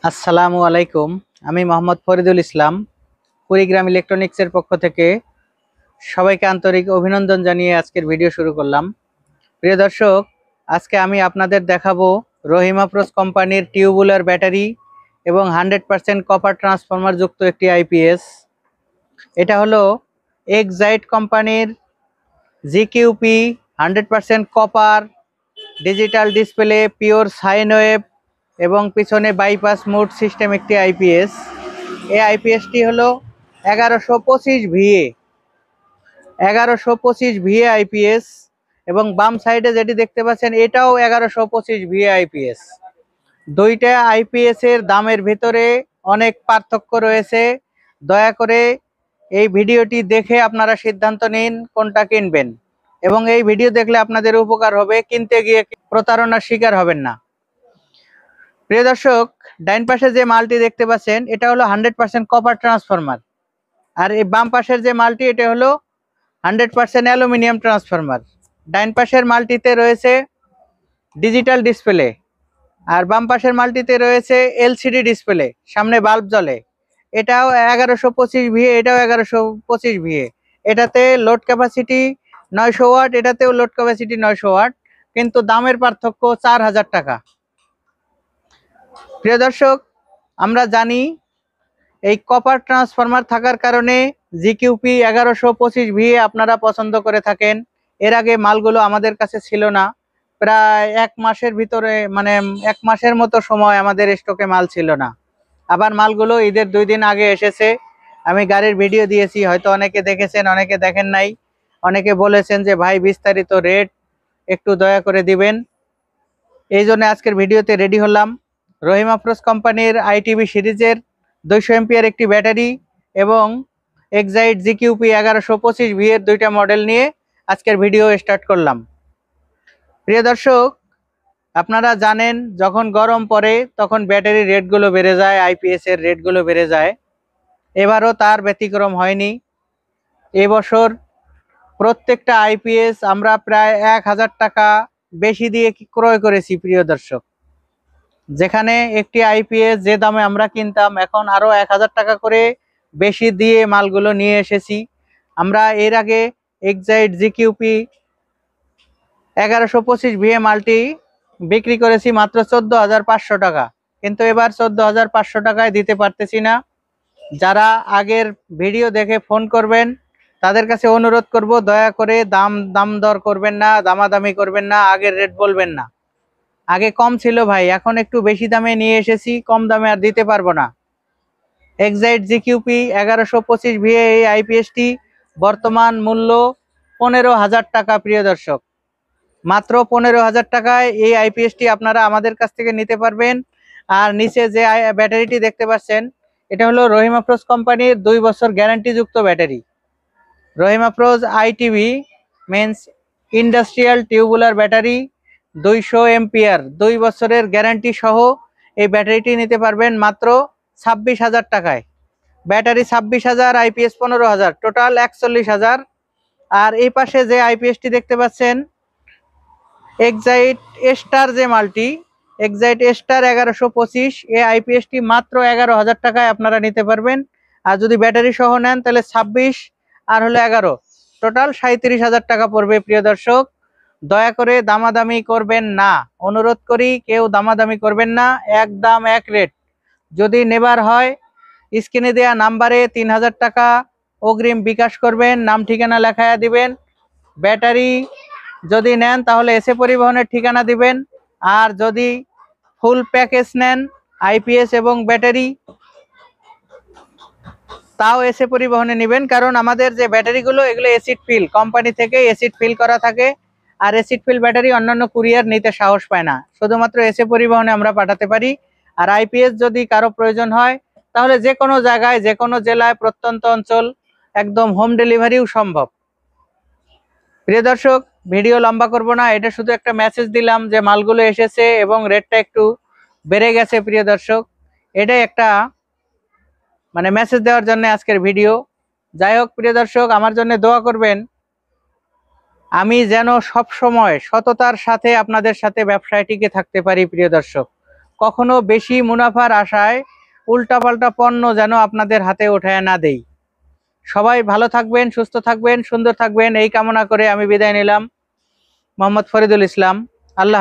আসসালামু আলাইকুম। আমি মোহাম্মদ ফরিদুল ইসলাম, কুড়িগ্রাম ইলেকট্রনিক্সের পক্ষ থেকে সবাইকে আন্তরিক অভিনন্দন জানিয়ে আজকের ভিডিও শুরু করলাম। প্রিয় দর্শক, আজকে আমি আপনাদের দেখাবো রহিমা প্রোস কোম্পানির টিউবুলার ব্যাটারি এবং 100% কপার ট্রান্সফরমার যুক্ত একটি আইপিএস। এটা হলো এক্সাইট কোম্পানির জিকিউপি 100% copper digital display pure sine wave এবং পিছনে বাইপাস মোড সিস্টেম একটি আইপিএস। এই আইপিএসটি হলো 1125 ভিএ আইপিএস এবং বাম সাইডে যেটি দেখতে পাচ্ছেন এটাও 1125 ভিএ আইপিএস। দুইটা আইপিএস এর দামের ভিতরে অনেক পার্থক্য রয়েছে। দয়া করে এই ভিডিওটি দেখে আপনারা সিদ্ধান্ত নিন কোনটা কিনবেন, এবং এই ভিডিও দেখলে আপনাদের উপকার হবে, কিনতে গিয়ে প্রতারণার শিকার হবেন না। প্রিয় দর্শক, ডাইন পাশে যে মালটি দেখতে পাচ্ছেন এটা হলো 100% কপার ট্রান্সফরমার, আর এই বাম পাশের যে মালটি এটা হলো 100% অ্যালুমিনিয়াম ট্রান্সফরমার। ডাইন পাশের মালটিতে রয়েছে ডিজিটাল ডিসপ্লে, আর বাম পাশের মালটিতে রয়েছে এলসিডি ডিসপ্লে, সামনে বাল্ব জ্বলে। এটাও 1125 ভিএ, এটাও 1125 ভিএ। এটাতে লোড ক্যাপাসিটি 900 ওয়াট, এটাতেও লোড ক্যাপাসিটি 900 ওয়াট, কিন্তু দামের পার্থক্য 4000 টাকা। প্রিয় দর্শক, আমরা জানি এই কপার ট্রান্সফরমার থাকার কারণে জিকিউপি 1125 ভিএ আপনারা পছন্দ করে থাকেন। এর আগে মালগুলো আমাদের কাছে ছিল না, প্রায় 1 মাসের ভিতরে, মানে 1 মাসের মতো সময় আমাদের স্টকে মাল ছিল না। আবার মালগুলো ঈদের 2 দিন আগে এসেছে। আমি গাড়ির ভিডিও দিয়েছি, হয়তো অনেকে দেখেছেন, অনেকে দেখেন নাই। অনেকে বলেছেন যে ভাই বিস্তারিত রেট একটু দয়া করে দিবেন, এই জন্য আজকের ভিডিওতে রেডি হলাম। রহিমা প্রোস কোম্পানির আইটিভি সিরিজের 200 এম্পিয়ার একটি ব্যাটারি এবং এক্সাইট জিকিউপি 1125 এর দুইটা মডেল নিয়ে আজকের ভিডিও স্টার্ট করলাম। প্রিয় দর্শক, আপনারা জানেন যখন গরম পড়ে তখন ব্যাটারির রেটগুলো বেড়ে যায়, আইপিএস এর রেটগুলো বেড়ে যায়। এবারও তার ব্যতিক্রম হয়নি। এবছর প্রত্যেকটা আইপিএস আমরা প্রায় 1000 টাকা বেশি দিয়ে ক্রয় করেছি। প্রিয় দর্শক, যেখানে একটি আইপিএস যে দামে আমরা কিনতাম, এখন আরো 1000 টাকা করে বেশি দিয়ে মালগুলো নিয়ে এসেছি। আমরা এর আগে এক্সাইট জিকিউপি 1125 ভিএ মালটি বিক্রি করেছি মাত্র 14,500 টাকা, কিন্তু এবার 14,500 টাকায় দিতে পারতেছি না। যারা আগের ভিডিও দেখে ফোন করবেন তাদের কাছে অনুরোধ করব, দয়া করে দাম দর করবেন না, দামাদামি করবেন না, আগের রেট বলবেন না। আগে কম ছিল ভাই, এখন একটু বেশি দামে নিয়ে এসেছি, কম দামে আর দিতে পারবো না। এক্সাইট জিকিউপি 1125 ভিএ এই আইপিএসটি বর্তমান মূল্য 15,000 টাকা। প্রিয় দর্শক, মাত্র 15,000 টাকায় এই আইপিএসটি আপনারা আমাদের কাছ থেকে নিতে পারবেন। আর নিচে যে ব্যাটারিটি দেখতে পাচ্ছেন এটা হলো রহিমা প্রোস কোম্পানির 2 বছর গ্যারান্টি যুক্ত battery. Rahimafrooz ITV means industrial tubular battery 200 ampere 2 বছরের গ্যারান্টি সহ এই ব্যাটারিটি নিতে পারবেন মাত্র 26,000 টাকায়। Battery 26,000, IPS 15,000, total 41,000। আর এই পাশে যে আইপিএসটি দেখতে পাচ্ছেন এক্সাইট স্টার, যে মাল্টি এক্সাইট স্টার 1125, এই আইপিএসটি মাত্র 11,000 টাকায় আপনারা নিতে পারবেন। আর যদি ব্যাটারি সহ নেন তাহলে 26 আর হলো 11, টোটাল 37,000 টাকা পড়বে। প্রিয় দর্শক, দয়া করে দামাদামি করবেন না, অনুরোধ করি, কেউ দামাদামি করবেন না, একদম এক রেট। যদি নেবার হয় স্ক্রিনে দেওয়া নাম্বারে 3,000 টাকা অগ্রিম বিকাশ করবেন, নাম ঠিকানা লেখায়া দিবেন। ব্যাটারি যদি নেন তাহলে এসে পরিবহনের ঠিকানা দিবেন, আর যদি ফুল প্যাকেজ নেন আইপিএস এবং ব্যাটারি, তাও এসে পরিবহনে নেবেন। কারণ আমাদের যে ব্যাটারিগুলো এগুলো অ্যাসিড ফিল, কোম্পানি থেকে অ্যাসিড ফিল করা থাকে, আর অ্যাসিড ফিল ব্যাটারি অন্যান্য কুরিয়ার নিতে সাহস পায় না, শুধুমাত্র এসে পরিবহনে আমরা পাঠাতে পারি। আর আইপিএস যদি কারো প্রয়োজন হয় তাহলে যে কোনো জায়গায়, যে কোনো জেলায়, প্রত্যন্ত অঞ্চল, একদম হোম ডেলিভারিও সম্ভব। প্রিয় দর্শক, ভিডিও লম্বা করব না, এটা শুধু একটা মেসেজ দিলাম যে মালগুলো এসেছে এবং রেটটা একটু বেড়ে গেছে। প্রিয় দর্শক, এটাই একটা মানে মেসেজ দেওয়ার জন্য আজকের ভিডিও। যাই হোক প্রিয় দর্শক, আমার জন্য দোয়া করবেন, আমি যেন সব সময় সততার সাথে আপনাদের সাথে ব্যবসায় টিকে থাকতে পারি। প্রিয় দর্শক, কখনো বেশি মুনাফার আশায় উল্টাপাল্টা পণ্য যেন আপনাদের হাতে ওঠায় না দেই। সবাই ভালো থাকবেন, সুস্থ থাকবেন, সুন্দর থাকবেন এই কামনা করে আমি বিদায় নিলাম। মোহাম্মদ ফরিদুল ইসলাম। আল্লাহ।